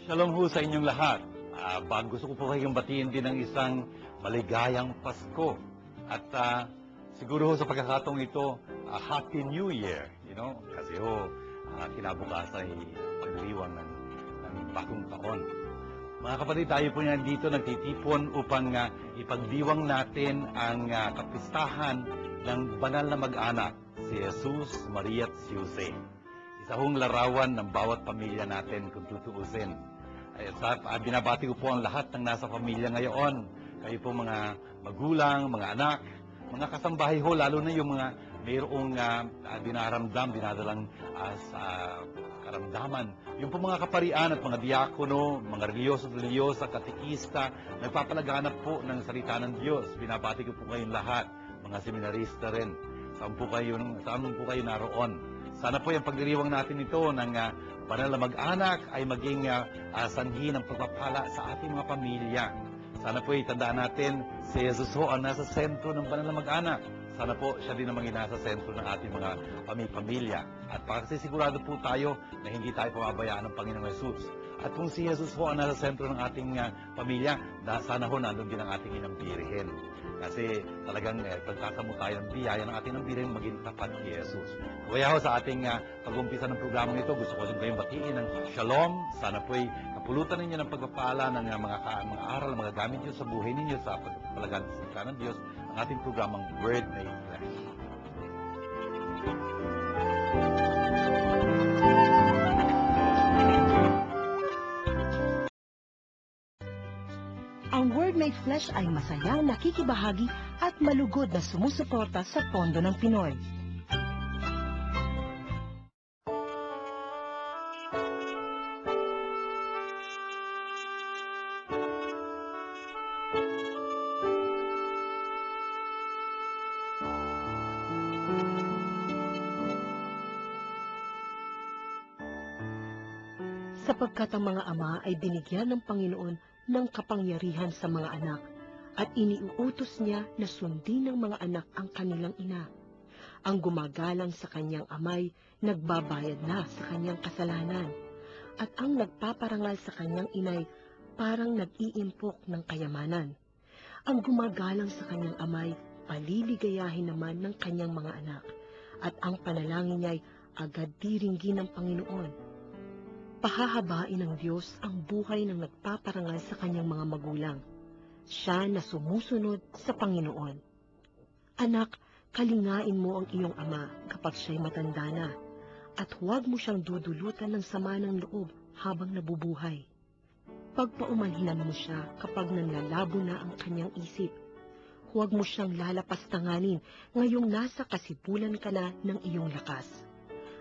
Shalom ho sa inyong lahat. Gusto ko po kayong batiin din ng isang maligayang Pasko. At siguro ho sa pagkakataong ito, Happy New Year. Kasi ho, kinabukasan ay pagdiriwang ng bagong taon. Mga kapatid, tayo po nga dito nagtitipon upang ipagdiwang natin ang kapistahan ng banal na mag-anak, si Jesus, Maria at si Jose. Isa hong larawan ng bawat pamilya natin kung tutuusin. Binabati ko po ang lahat ng nasa pamilya ngayon. Kayo po mga magulang, mga anak, mga kasambahay ho, lalo na yung mga mayroong dinadalang karamdaman. Yung po mga kaparian at mga diakono, mga reliyoso-reliyosa, katikista, nagpapalaganap po ng salita ng Diyos. Binabati ko po kayong lahat, mga seminarista rin. Saan po kayo naroon? Sana po yung pagdiriwang natin ito ng banal na mag-anak ay maging sanhi ng pagpapala sa ating mga pamilya. Sana po itandaan natin, si Jesus ho ang nasa sentro ng banal na mag-anak. Sana po siya din ang nasa sentro ng ating mga pamilya. At pagkasisigurado po tayo na hindi tayo pamabayaan ng Panginoong Jesus. At kung si Jesus ho ang nasa sentro ng ating pamilya, sana ho nandun din ang ating inang Birhen. Kasi talagang pagkakamo tayo ng biyaya ng ating inang Birhen maging tapat kay Jesus. Kaya ho sa ating pag-umpisa ng programang ito, gusto ko din kayong batiin ng Shalom. Sana po'y kapulutan ninyo ng pagpapala ng mga aral, mga gamit nyo sa buhay ninyo sa pagpapalagan sa salita ng Diyos, ang ating programang Word Made Flesh. Ang Word Made Flesh ay masayang nakikibahagi at malugod na sumusuporta sa pondo ng Pinoy. Sapagkat ang mga ama ay binigyan ng Panginoon ng kapangyarihan sa mga anak, at iniuutos niya na sundin ng mga anak ang kanilang ina. Ang gumagalang sa kanyang amay, nagbabayad na sa kanyang kasalanan, at ang nagpaparangal sa kanyang inay, parang nag-iimpok ng kayamanan. Ang gumagalang sa kanyang amay, paliligayahin naman ng kanyang mga anak, at ang panalangin niya ay agad diringgin ng Panginoon. Pahahabain ng Diyos ang buhay ng nagpaparangal sa kanyang mga magulang, siya na sumusunod sa Panginoon. Anak, kalingain mo ang iyong ama kapag siya'y matanda na, at huwag mo siyang dudulutan ng sama ng loob habang nabubuhay. Pagpaumanhinan mo siya kapag nanlalabo na ang kanyang isip. Huwag mo siyang lalapastanganin ngayong nasa kasipulan ka na ng iyong lakas.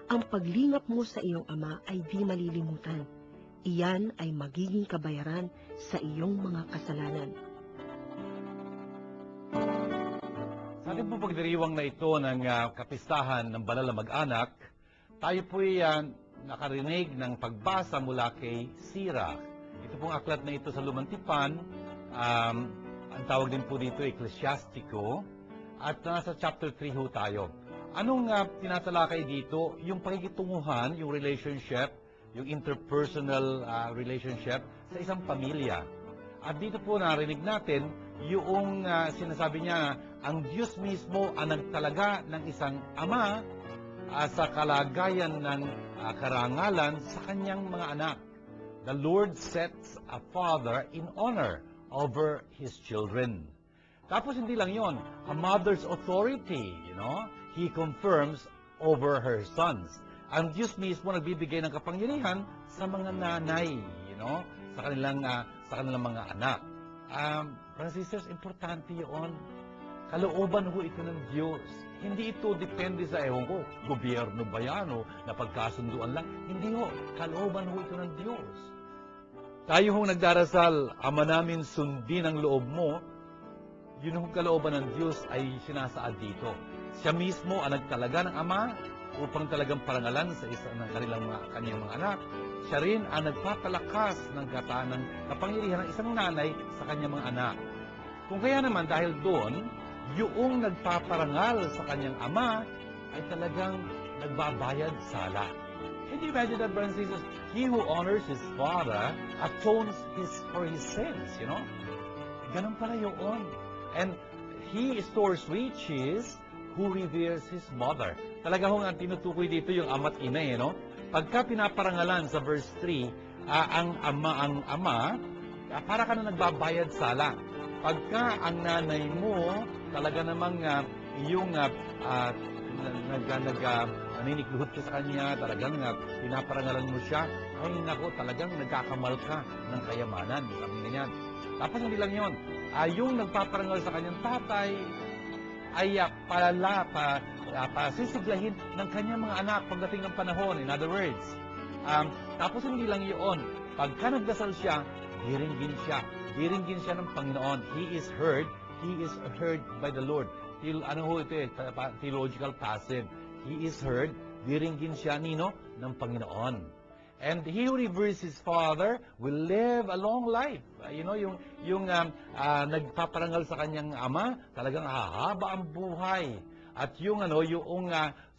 Ang paglingap mo sa iyong ama ay di malilimutan. Iyan ay magiging kabayaran sa iyong mga kasalanan. Sa ating po pagdiriwang na ito ng kapistahan ng banal na mag-anak, tayo po'y nakarinig ng pagbasa mula kay Sirach. Ito pong aklat na ito sa Lumang Tipan, ang tawag din po dito Ecclesiastico, at nasa chapter 3 ho tayo. Anong tinatalakay dito? Yung pakikitunguhan, yung relationship, yung interpersonal relationship sa isang pamilya. At dito po narinig natin yung sinasabi niya, ang Diyos mismo ang nagtalaga ng isang ama sa kalagayan ng karangalan sa kanyang mga anak. The Lord sets a father in honor over his children. Tapos hindi lang yon, a mother's authority, He confirms over her sons. Ang Diyos mismo nagbibigay ng kapangyarihan sa mga nanay, sa kanilang mga anak. Brothers and sisters, importante yun. Kalooban ho ito ng Diyos. Hindi ito depende sa, gobyerno ba yan o napagkasunduan lang. Hindi ho. Kalooban ho ito ng Diyos. Tayo hong nagdarasal, Ama namin sundin ang loob mo, yun ang kalooban ng Diyos ay sinasaad dito. Siya mismo ang nagtalaga ng ama upang talagang parangalan sa isa ng kanyang mga anak. Siya rin ang nagpapalakas ng kapangyarihan ng isang nanay sa kanyang mga anak. Kung kaya naman dahil doon, yung nagpaparangal sa kanyang ama ay talagang nagbabayad sala. Can you imagine that, brothers and sisters? He who honors his father atones for his sins, you know? Ganun pala yun. And he stores riches who reveres his mother. Talaga hong ang tinutukoy dito yung ama't ina, no? Pagka pinaparangalan sa verse 3, ang ama, para ka na nagbabayad sala. Pagka ang nanay mo, talaga namang naninikluhod ka sa kanya, talagang pinaparangalan mo siya, ay nako, talagang nagkakamal ka ng kayamanan. Sabi niyan. Tapos hindi lang yun. Yung nagpaparangal sa kanyang tatay, ay sisiglahin ng kanyang mga anak pagdating ng panahon. In other words, tapos hindi lang yun. Pagka nagdasal siya, diringgin siya. Diringgin siya ng Panginoon. He is heard by the Lord. Theological passive. He is heard, diringgin siya ng Panginoon. And he who reveres his father will live a long life. Yung nagpaparangal sa kanyang ama, talagang hahaba ang buhay. At yung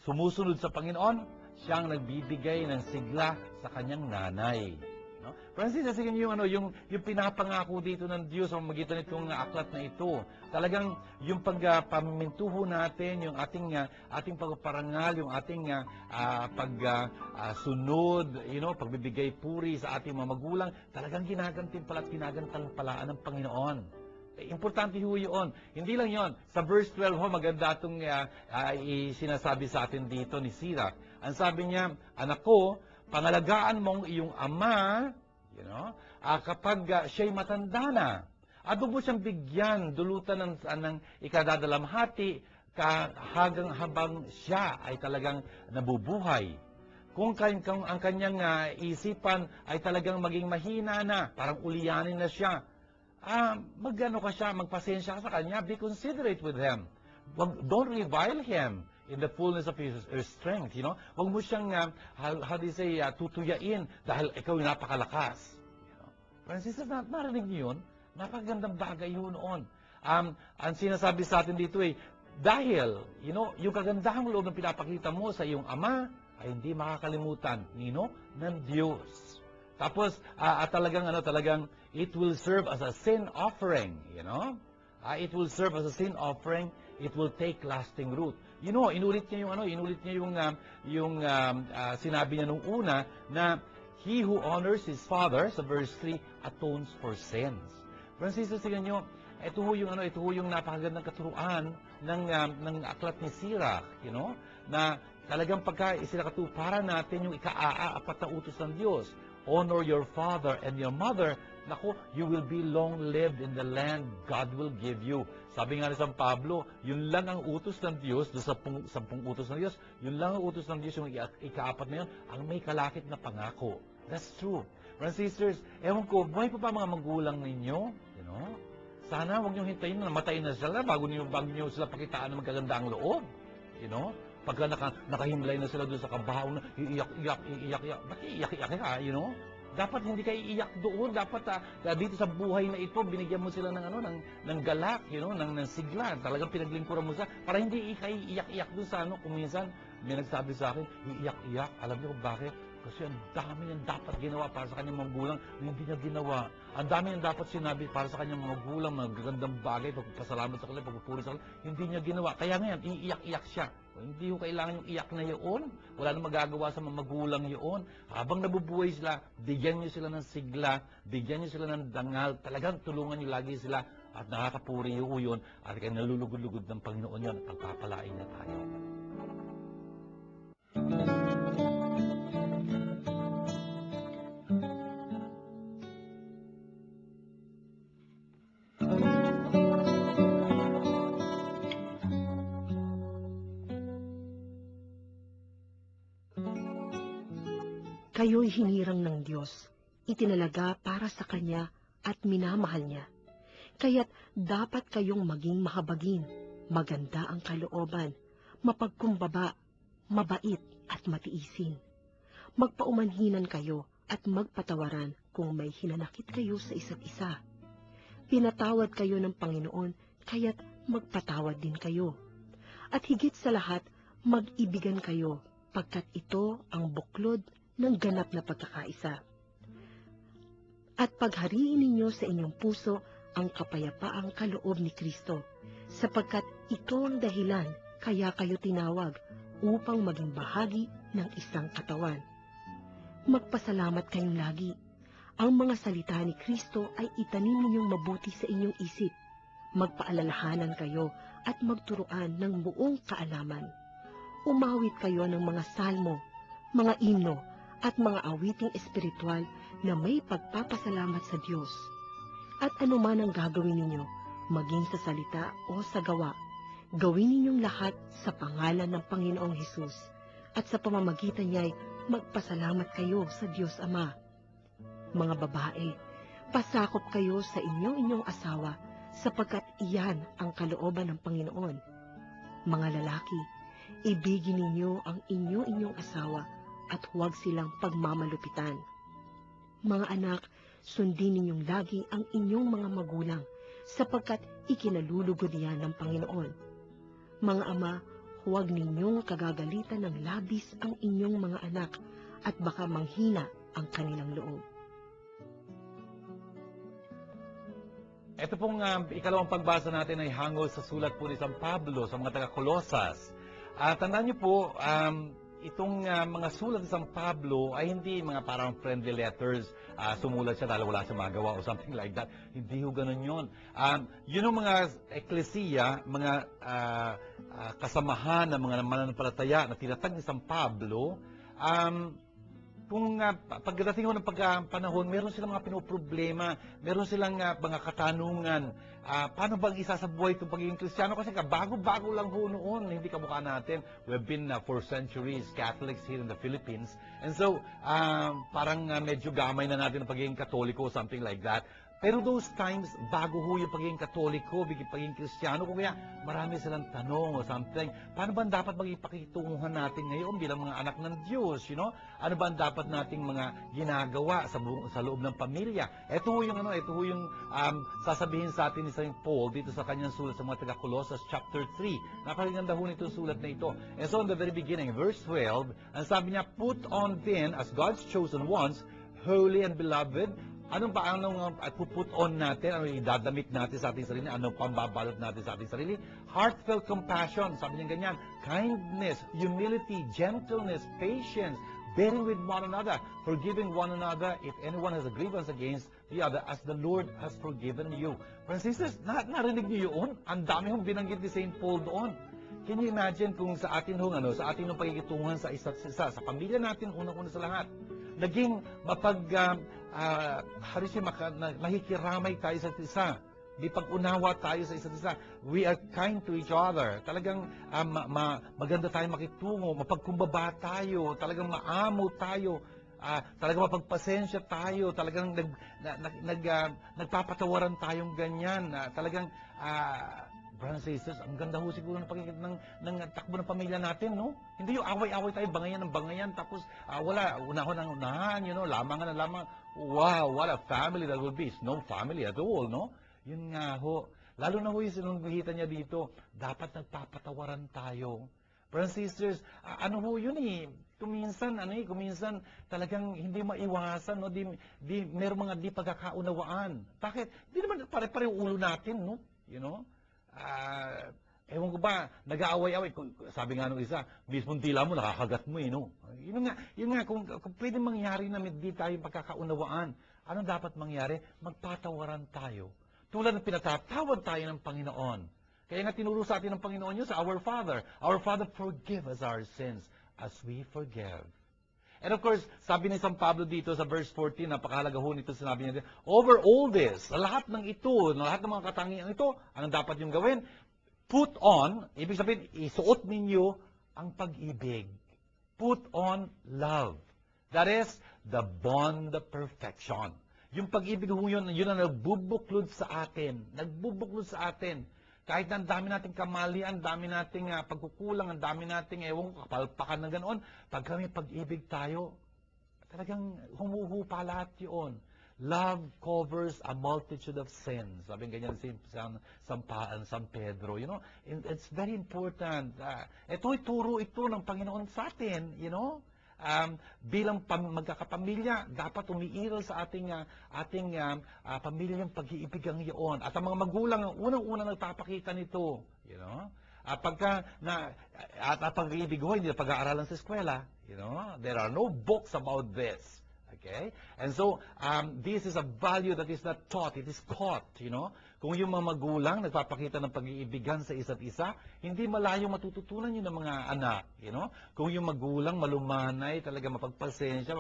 sumusunod sa Panginoon, siyang nagbibigay ng sigla sa kanyang nanay. No? Francis, sige niyo yung pinapangako dito ng Diyos sa magitan nitong aklat na ito. Talagang yung pagpamintuho natin, yung ating pagpaparangal, yung ating pagsunod, pagbibigay puri sa ating mga magulang, talagang ginagantimpala at ginagantampalaan ng Panginoon. Importante ho yun. Hindi lang yon. Sa verse 12 maganda itong sinasabi sa atin dito ni Sirach. Ang sabi niya, anak ko, pangalagaan mong iyong ama, kapag siya'y matanda na. At mo siyang bigyan, dulutan ng ikadadalamhati, habang siya ay talagang nabubuhay. Kung ang kanyang isipan ay talagang maging mahina na, parang uliyanin na siya, magpasensya ka sa kanya, be considerate with him. Don't revile him in the fullness of his strength, Huwag mo siyang, tutuyain dahil ikaw yung napakalakas. Francis, narinig niyo yun? Napakagandang bagay yun noon. Ang sinasabi sa atin dito dahil, yung kagandahang loob ng pinapakita mo sa iyong ama, ay hindi makakalimutan, ng Diyos. Tapos, talagang, it will serve as a sin offering, it will serve as a sin offering, it will take lasting root. Inulit niya yung sinabi niya nung una na he who honors his father, sa verse 3, atones for sins. Francis, tingnan nyo, ito ho yung napakagandang katuruan ng aklat ni Sirach, na talagang pagka isinakatuparan natin yung ika-apat na utos ng Diyos, honor your father and your mother, naku, you will be long-lived in the land God will give you. Sabi nga ni San Pablo, yun lang ang utos ng Diyos, doon sa 10 utos ng Diyos, yun lang ang utos ng Diyos, yung ika-apat na yun, ang may kalakip na pangako. That's true. Brothers and sisters, ewan ko, buhay pa ba mga magulang ninyo? Sana huwag niyong hintayin na matayin na sila bago niyo sila pakitaan ng magagandang loob. Pagka nakahimlay na sila doon sa kabahaw na iiyak. Ba't iiyak ka, Dapat hindi ka iiyak doon. Dapat dito sa buhay na ito, binigyan mo sila ng galak, ng sigla. Talagang pinaglingkuran mo sila para hindi ka iiyak doon sa kung minsan may nagsabi sa akin, iiyak. Alam niyo kung bakit? Kasi ang dami niyang dapat ginawa para sa kanyang mga magulang na hindi niya ginawa. Ang dami niyang dapat sinabi para sa kanyang mga magulang, mga gagandang bagay, pagpasalamat sa kanila, pagpupuri sa kanila, hindi niya ginawa. Kaya ngayon, iiyak siya. Hindi ko kailangan yung iyak na yun. Wala nang magagawa sa mga magulang yun. Habang nabubuhay sila, bigyan niyo sila ng sigla, bigyan niyo sila ng dangal, talagang tulungan niyo lagi sila at nakakapuri yun at kaya nalulugod-lugod ng Panginoon yun at pagpapalain niya tayo. Kayo'y hinirang ng Diyos, itinalaga para sa Kanya at minamahal Niya. Kaya't dapat kayong maging mahabagin, maganda ang kalooban, mapagkumbaba, mabait at matiisin. Magpaumanhinan kayo at magpatawaran kung may hinanakit kayo sa isa't isa. Pinatawad kayo ng Panginoon, kaya't magpatawad din kayo. At higit sa lahat, mag-ibigan kayo, pagkat ito ang buklod ng ganap na pagkakaisa. At paghariin ninyo sa inyong puso ang kapayapaang kaloob ni Kristo, sapagkat ito ang dahilan kaya kayo tinawag upang maging bahagi ng isang katawan. Magpasalamat kayong lagi. Ang mga salita ni Kristo ay itanim ninyong mabuti sa inyong isip. Magpaalalahanan kayo at magturuan ng buong kaalaman. Umawit kayo ng mga salmo, mga himno, at mga awiting espiritual na may pagpapasalamat sa Diyos. At anuman ang gagawin ninyo, maging sa salita o sa gawa, gawin ninyong lahat sa pangalan ng Panginoong Hesus, at sa pamamagitan niya'y magpasalamat kayo sa Diyos Ama. Mga babae, pasakop kayo sa inyong asawa, sapagkat iyan ang kalooban ng Panginoon. Mga lalaki, ibigin ninyo ang inyong asawa at huwag silang pagmamalupitan. Mga anak, sundin ninyong lagi ang inyong mga magulang, sapagkat ikinalulugod yan ng Panginoon. Mga ama, huwag ninyong kagagalitan ng labis ang inyong mga anak, at baka manghina ang kanilang loob. Ito pong ikalawang pagbasa natin ay hango sa sulat po ni San Pablo sa mga taga-Kolosas. Tandaan niyo po, itong mga sulat ni San Pablo ay hindi mga parang friendly letters, sumulat siya dahil wala siya magawa o something like that. Hindi ho ganun yun. Yun ang mga eklesiya, mga kasamahan ng mga mananampalataya na tinatag ni San Pablo, kung pagdating ho ng panahon, meron silang mga pinoproblema, meron silang mga katanungan, paano bang isa sa buhay itong pagiging Kristiyano? Kasi bago-bago lang ho noon, hindi kamukha natin. We've been for centuries Catholics here in the Philippines. And so, parang medyo gamay na natin ang pagiging Katoliko, something like that. Pero those times, bago ho yung pagiging Katoliko, pagiging Kristiyano, kaya marami silang tanong o something. Paano ba dapat maging pakikitunguhan natin ngayon bilang mga anak ng Diyos, you know? Ano ba ang dapat nating mga ginagawa sa loob ng pamilya? Ito ho yung sasabihin sa atin ni St. Paul dito sa kanyang sulat sa mga taga-Colossus chapter 3. Napakaganda ho nito sulat na ito. And so in the very beginning, verse 12, ang sabi niya, put on then as God's chosen ones, holy and beloved. Anong put on natin? Ano idadamit natin sa ating sarili? Anong pambabalot natin sa ating sarili? Heartfelt compassion. Sabi niya ganyan. Kindness, humility, gentleness, patience, bearing with one another, forgiving one another if anyone has a grievance against the other, as the Lord has forgiven you. Friends and sisters, narinig niyo yun? Ang dami hong binanggit ni St. Paul doon. Can you imagine kung sa atin sa ating pagkikitunguhan sa isa't isa, sa pamilya natin, unang-una sa lahat, naging mahikiramay tayo sa isa't isa. Di pag-unawa tayo sa isa't isa. We are kind to each other. Talagang maganda tayo makitungo, mapagkumbaba tayo, talagang maamo tayo, talagang mapagpasensya tayo, talagang nagpapatawaran tayong ganyan. Talagang brothers and sisters, ang ganda ho siguro ng takbo ng pamilya natin, no? Hindi yung away-away tayo, bangayan ng bangayan, tapos wala, unahon ng unahan, you know, lamangan na lamang. Wow, what a family that will be. It's no family at all, no? Yun nga ho. Lalo na ho yung sinunguhitan niya dito, dapat nagpapatawaran tayo. Brothers and sisters, ano ho yun eh, kuminsan talagang hindi maiwasan, no? Meron mga di pagkakaunawaan. Bakit? Hindi naman pare-pare ulo natin, no? You know? Ewan ko ba, nag-aaway-away. Sabi nga nung isa, mismong tila mo, nakakagat mo no? Yun nga, kung pwede mangyari na hindi tayo pagkakaunawaan, anong dapat mangyari? Magpatawaran tayo. Tulad ng pinatatawad tayo ng Panginoon. Kaya nga tinuro sa atin ng Panginoon yun sa Our Father. Our Father, forgive us our sins as we forgive. And of course, sabi ni San Pablo dito sa verse 14, napakahalaga ho nito, sinabi niya, over all this, lahat ng ito, lahat ng mga katangian ito, anong dapat yung gawin? Put on, ibig sabihin, isuot ninyo ang pag-ibig. Put on love. That is the bond of perfection. Yung pag-ibig ho yun ang nagbubuklod sa atin. Nagbubuklod sa atin. Kahit na ang dami nating kamalian, ang dami nating pagkukulang, ang dami nating kapalpakan na ganoon, pag kami pag-ibig tayo, talagang humuhupa lahat yun. Love covers a multitude of sins. Sabi ganyan si San Pedro, you know. It's very important. Ito'y turo ito ng Panginoon sa atin, you know. bilang magkakapamilya, dapat umiiral sa ating pamilyang pag-iibigang iyon. At ang mga magulang, unang-unang nagpapakita nito, you know? At pag-iibig ho, hindi na pag-aaralan sa eskwela. You know? There are no books about this. Okay? And so, this is a value that is not taught, it is caught, you know? Kung yung mga magulang nagpapakita ng pag-iibigan sa isa't isa, hindi malayong matututunan yun ng mga anak, you know? Kung yung magulang malumanay, talaga mapagpasensya,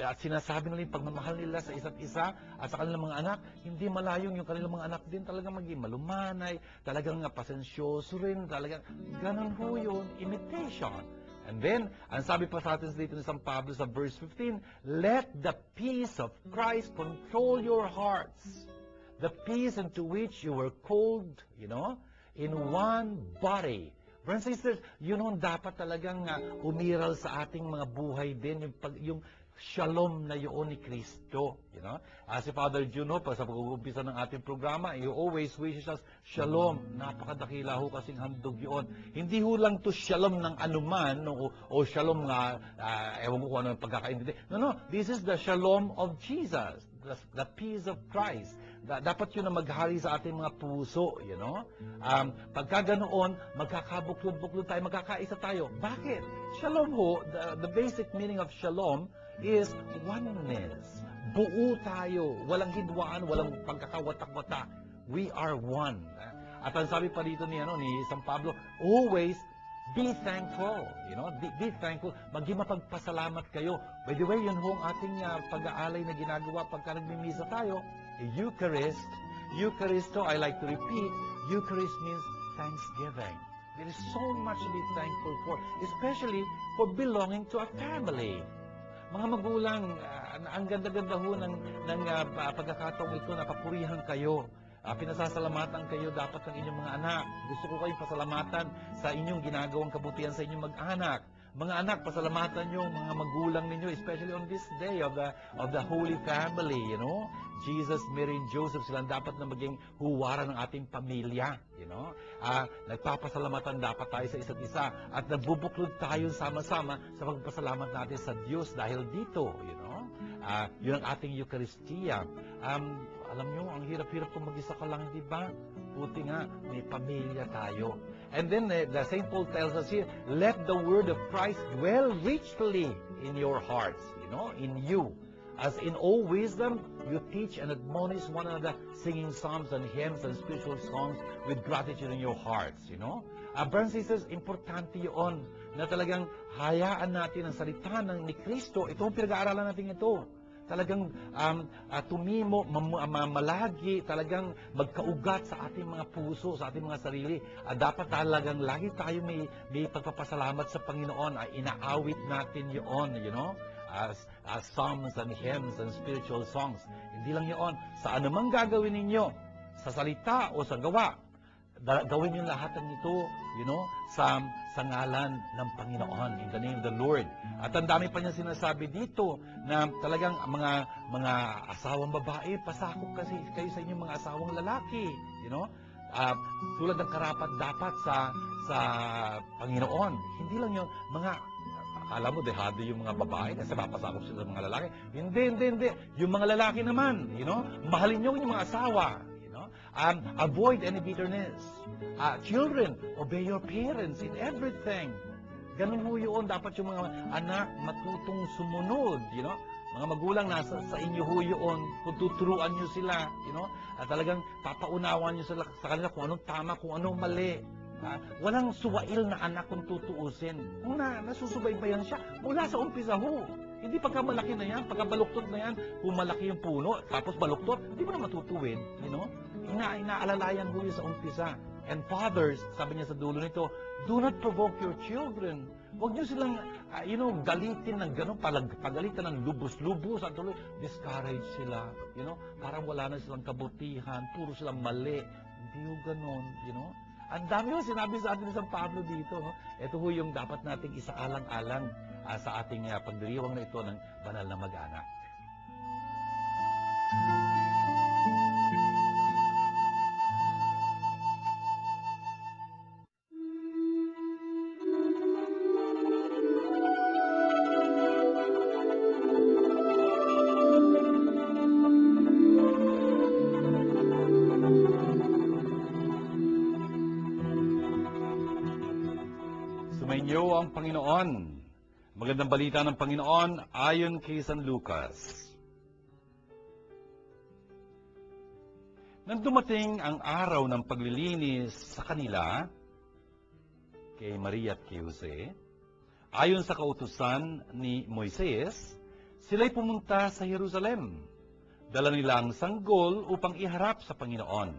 at sinasabi nila yung pagmamahal nila sa isa't isa at sa kanilang mga anak, hindi malayong yung kanilang mga anak din talaga maging malumanay, talagang pasensyoso rin, talagang ganun ho yun, imitation. And then, ang sabi pa sa atin dito ni San Pablo sa verse 15, let the peace of Christ control your hearts. The peace into which you were called, you know, in one body. Brothers and sisters, yun ang dapat talagang umiral sa ating mga buhay din, yung shalom na yun ni Kristo. You know? Si Father Juno, sa pag-uumpisa ng ating programa, he always wishes us shalom. Napakadakila ho kasing handog yun. Hindi ho lang to shalom ng anuman, o shalom nga, ewan ko kung ano yung pagkakaintindi. No, this is the shalom of Jesus. The peace of Christ. Dapat yun na maghari sa ating mga puso, you know? Pagka ganoon, magkakabuklod-buklod tayo, magkakaisa tayo. Bakit? Shalom ho, the basic meaning of shalom is oneness. Buo tayo, walang hidwaan, walang pagkakawatak-watak. We are one. At ang sabi pa dito ni San Pablo, always be thankful. You know, be thankful. Maging mapagpasalamat kayo. By the way, yun ho ang ating pag-aalay na ginagawa pagka nagmimisa tayo. Eucharist. Eucharisto, I like to repeat, Eucharist means thanksgiving. There is so much to be thankful for, especially for belonging to a family. Mga magulang, ang ganda-ganda ho ng pagkakataong ito na papurihan kayo. Pinasasalamatan kayo dapat ng inyong mga anak. Gusto ko kayong pasalamatan sa inyong ginagawang kabutihan sa inyong mag-anak. Mga anak, pasalamatan nyo mga magulang ninyo, especially on this day of the Holy Family, you know. Jesus, Mary, and Joseph, silang dapat na maging huwara ng ating pamilya, you know. Nagpapasalamatan dapat tayo sa isa't isa at nagbubuklod tayo sama-sama sa pagpasalamat natin sa Diyos dahil dito, you know. Yun ang ating Eucharistia. Alam nyo, ang hirap-hirap kung mag-isa ka lang, di ba? Buti nga, may pamilya tayo. And then, the St. Paul tells us here, let the word of Christ dwell richly in your hearts, you know, in you. As in all wisdom, you teach and admonish one another, singing psalms and hymns and spiritual songs with gratitude in your hearts, you know. Brothers and sisters, importante yun na talagang hayaan natin ang salita ni Kristo. Ito ang pinag-aaralan natin ito. Talagang tumimo, malagi, talagang magkaugat sa ating mga puso, sa ating mga sarili. Dapat talagang lagi tayo may pagpapasalamat sa Panginoon. Inaawit natin yun, you know, as psalms and hymns and spiritual songs. Hindi lang yun. Sa anumang gagawin ninyo, sa salita o sa gawa, gawin yung lahat ng ito, you know, sa ngalan ng Panginoon, in the name of the Lord. At ang dami pa niya sinasabi dito na talagang mga asawang babae, pasakop kasi kayo sa inyong mga asawang lalaki, you know. Tulad ng karapat dapat sa Panginoon. Hindi lang yung mga akala mo dehado yung mga babae kasi papasakop sila ng mga lalaki. Hindi. Yung mga lalaki naman, you know, mahalin niyo yung mga asawa. Avoid any bitterness. Children, obey your parents in everything. Ganun ho yun. Dapat yung mga anak matutong sumunod, you know. Mga magulang nasa sa inyo ho yun. Kung tuturuan nyo sila, you know. At talagang papaunawan nyo sila sa kanila kung anong tama, kung anong mali. Walang suwail na anak kung tutuusin. Kung nasusubaybayan siya, mula sa umpisa ho. Hindi pagka malaki na yan, pagka baluktot na yan, kung malaki yung puno, tapos baluktot, hindi mo na matutuwid, you know. Inaalalayan ho yun sa umpisa. And fathers, sabi niya sa dulo nito, do not provoke your children. Huwag niyo silang, you know, galitin ng gano'n, pagalitan ng lubos-lubos, at tuloy, discourage sila, you know. Parang wala na silang kabutihan, puro silang mali. Hindi ho gano'n, you know. Ang dami ho sinabi sa atin ni San Pablo dito. No? Ito ho yung dapat nating isaalang-alang sa ating pagdiriwang na ito ng banal na mag-anak. Sumainyo ang Panginoon. Magandang balita ng Panginoon ayon kay San Lucas. Nang dumating ang araw ng paglilinis sa kanila, kay Maria at kay Jose, ayon sa kautusan ni Moises, sila'y pumunta sa Jerusalem. Dala nila ang sanggol upang iharap sa Panginoon,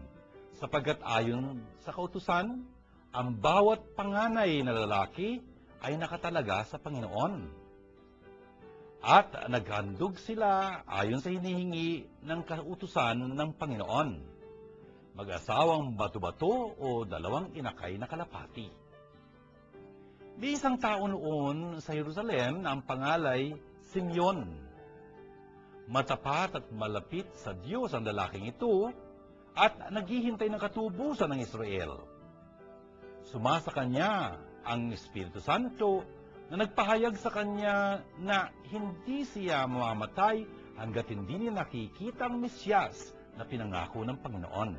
sapagkat ayon sa kautusan, ang bawat panganay na lalaki ay nakatalaga sa Panginoon. At naghandog sila ayon sa hinihingi ng kautusan ng Panginoon. Mag-asawang bato-bato o dalawang inakay na kalapati. May isang tao noon sa Jerusalem na ang pangalay Simeon. Matapat at malapit sa Diyos ang lalaking ito at naghihintay ng katubusan ng Israel. Sumasa kanya ang Espiritu Santo na nagpahayag sa kanya na hindi siya mamamatay hanggat hindi niya nakikita ang Mesyas na pinangako ng Panginoon.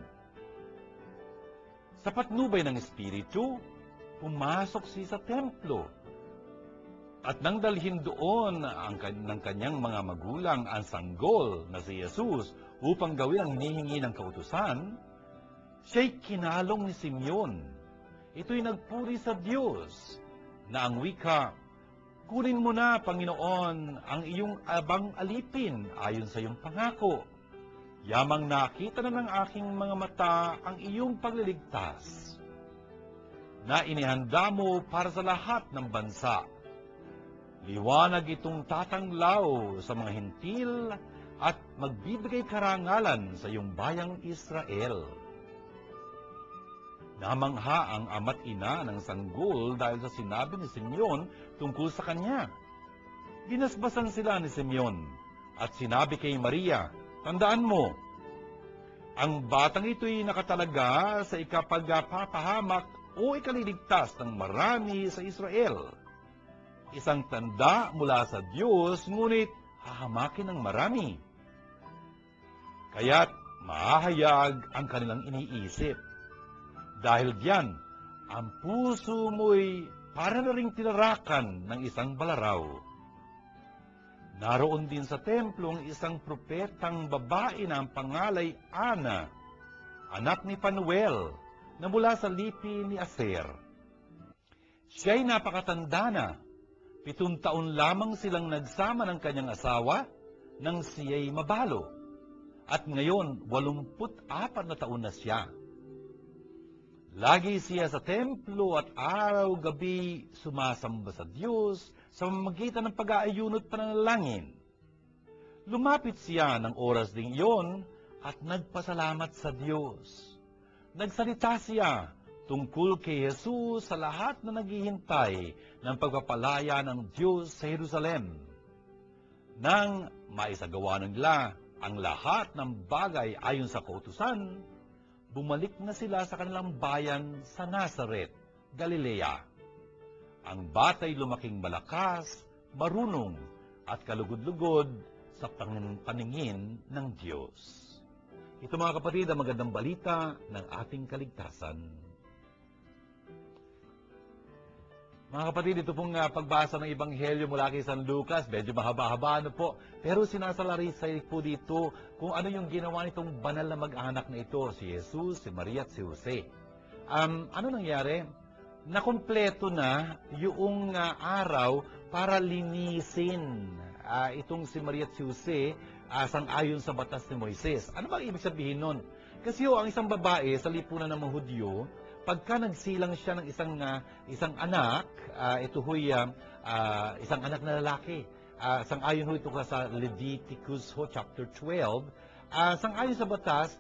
Sa patnubay ng Espiritu, pumasok siya sa templo. At nang dalhin doon ng kanyang mga magulang ang sanggol na si Jesus upang gawin ang hinihingi ng kautusan, siya'y kinalong ni Simeon. Ito'y nagpuri sa Diyos na ang wika, "Kunin mo na, Panginoon, ang iyong abang alipin ayon sa iyong pangako. Yamang nakita na ng aking mga mata ang iyong pagliligtas, na inihanda mo para sa lahat ng bansa. Liwanag itong tatanglaw sa mga hintil at magbibigay karangalan sa iyong bayang Israel." Namangha ang ama't ina ng sanggol dahil sa sinabi ni Simeon tungkol sa kanya. Ginasbasan sila ni Simeon at sinabi kay Maria, "Tandaan mo, ang batang ito'y nakatalaga sa ikapagpapahamak o ikaliligtas ng marami sa Israel. Isang tanda mula sa Diyos, ngunit hahamakin ng marami. Kaya't mahahayag ang kanilang iniisip. Dahil diyan, ang puso mo'y para na ring tinarakan ng isang balaraw." Naroon din sa templo ang isang propetang babae na ang pangalay Ana, anak ni Panuel, na mula sa lipi ni Aser. Siya'y napakatanda na. 7 taon lamang silang nagsama ng kanyang asawa nang siya'y mabalo. At ngayon, 84 na taon na siya. Lagi siya sa templo at araw-gabi sumasamba sa Diyos sa pamamagitan ng pag-aayuno at pananalangin. Lumapit siya ng oras ding iyon at nagpasalamat sa Diyos. Nagsalita siya tungkol kay Jesus sa lahat na naghihintay ng pagpapalaya ng Diyos sa Jerusalem. Nang maisagawa nila ang lahat ng bagay ayon sa kautusan, bumalik na sila sa kanilang bayan sa Nazaret, Galilea. Ang bata'y lumaking malakas, marunong, at kalugod-lugod sa paningin ng Diyos. Ito mga kapatid, ang magandang balita ng ating kaligtasan. Mga kapatid, ito pong pagbasa ng Ebanghelyo mula kay San Lucas, medyo mahaba-haba po. Pero sinasalarisay po dito kung ano yung ginawa nitong banal na mag-anak na ito, si Jesus, si Maria at si Jose. Ano nangyari? Nakumpleto na yung araw para linisin itong si Maria at si Jose sang-ayon sa batas ni Moises. Ano ba ibig sabihin nun? Kasi ang isang babae sa lipunan ng mga Hudyo, pagka nagsilang siya ng isang anak, ito ho'y isang anak na lalaki. Sang-ayon ho ito sa Leviticus chapter 12. Sang-ayon sa batas,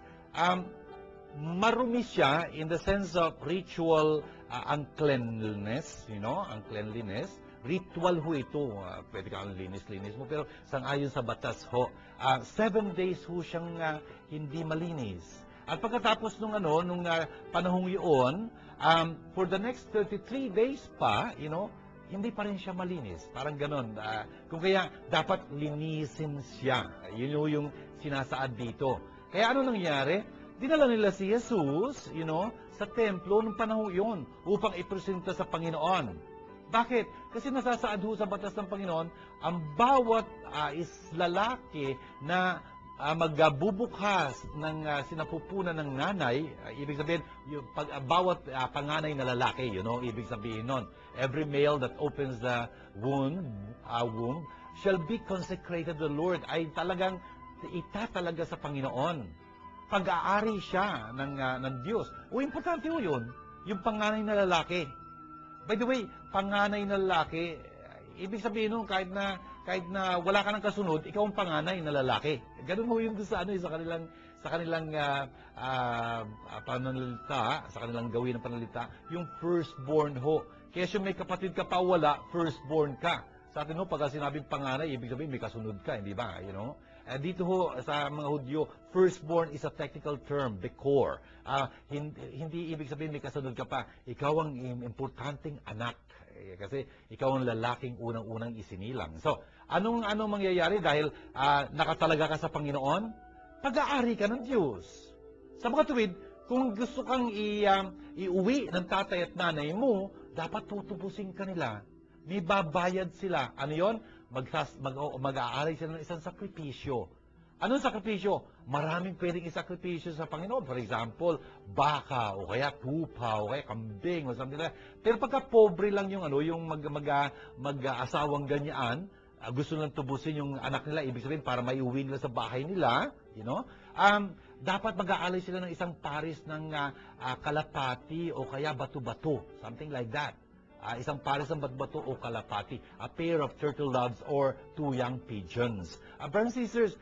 marumi siya in the sense of ritual uncleanliness, uncleanliness. Ritual ho ito. Pwede kang linis-linis mo, pero sang-ayon sa batas ho, 7 days ho siyang hindi malinis. At pagkatapos nung panahong yun, for the next 33 days pa, hindi pa rin siya malinis. Parang ganon. Kung kaya, dapat linisin siya. Yun yung sinasaad dito. Kaya ano nangyari? Dinala nila si Jesus, sa templo nung panahong yun upang ipresenta sa Panginoon. Bakit? Kasi nasasaad ho sa batas ng Panginoon, ang bawat lalaki na magbubukas ng sinapupunan ng nanay, ibig sabihin, bawat panganay na lalaki, ibig sabihin nun, every male that opens the womb shall be consecrated to the Lord, ay talagang itatalaga sa Panginoon. Pag-aari siya ng Diyos. Importante ho yun, yung panganay na lalaki. By the way, panganay na lalaki, ibig sabihin nun, kahit na wala ka ng kasunod, ikaw ang panganay na lalaki. Ganun ho yun sa kanilang pananalita, sa kanilang gawin ng pananalita, yung firstborn ho. Kaya yung may kapatid ka pa wala, firstborn ka. Sa atin ho, pag sinabing panganay, ibig sabihin may kasunod ka, hindi ba? Dito ho, sa mga Hudyo, firstborn is a technical term, bekor. Hindi ibig sabihin may kasunod ka pa. Ikaw ang importanteng anak. Kasi ikaw ang lalaking unang-unang isinilang. So, anong mangyayari dahil nakatalaga ka sa Panginoon? Pag-aari ka ng Diyos. Sa mga tuwid, kung gusto kang iuwi ng tatay at nanay mo, dapat tutubusin ka nila. May babayad sila. Ano yon? Mag-aaray sila ng isang sakripisyo. Anong sakripisyo? Maraming pwedeng isakripisyo sa Panginoon. For example, baka, o kaya tupa, o kaya kambing, o something like that. Pero pagka pobre lang yung mag-asawang ganyan, gusto lang tubusin yung anak nila, ibig sabihin para maiuwi nila sa bahay nila, dapat mag-aalay sila ng isang paris ng kalapati o kaya bato-bato, something like that. Isang pares ng bato-bato o kalapati, a pair of turtle doves or 2 young pigeons. Brothers and sisters,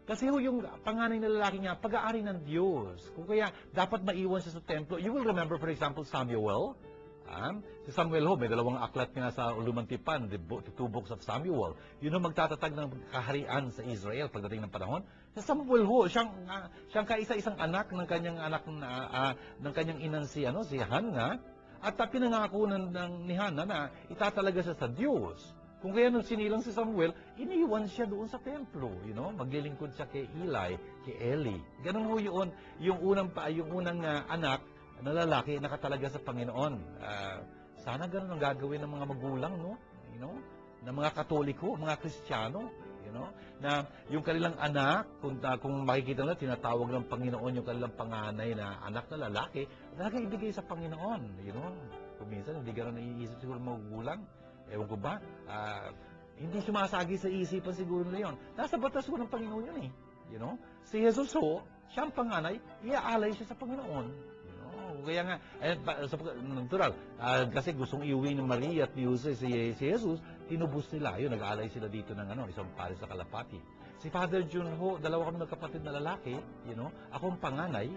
kasi yung panganay na lalaki niya, pag-aari ng Diyos. Kung kaya dapat maiwan siya sa templo. You will remember, for example, Samuel. Si Samuel may 2 aklat nga sa Lumantipan, the 2 books of Samuel. Yun ang magtatatag ng kaharian sa Israel pagdating ng panahon. Si Samuel siyang kaisa-isang anak ng kanyang ng kanyang inang si Hannah. At pinangako ni Hannah na itatalaga siya sa Diyos. Kung kaya nung sinilang si Samuel, iniwan siya doon sa templo. Maglilingkod siya kay Eli. Ganun ho yun, yung unang anak na lalaki nakatalaga sa Panginoon. Sana ganun ang gagawin ng mga magulang, ng mga Katoliko, mga Kristiyano. Na yung kanilang anak, kung makikita nila, tinatawag ng Panginoon yung kanilang panganay na anak na lalaki, talaga ibigay sa Panginoon. Kung minsan, hindi gano'n naiisip siguro magugulang. Ewan ko ba, hindi sumasagi sa isipan siguro nila yun. Nasa batas ko ng Panginoon yun eh. Si Jesus siya ang panganay, iaalay siya sa Panginoon. Kaya nga, natural, kasi gustong iuwi ng Maria at ni Jose si Jesus, tinubos nila. Yun, nag-aalay sila dito ng isang pares sa kalapati. Si Father Junho, 2 kami magkapatid na lalaki, ako ang panganay,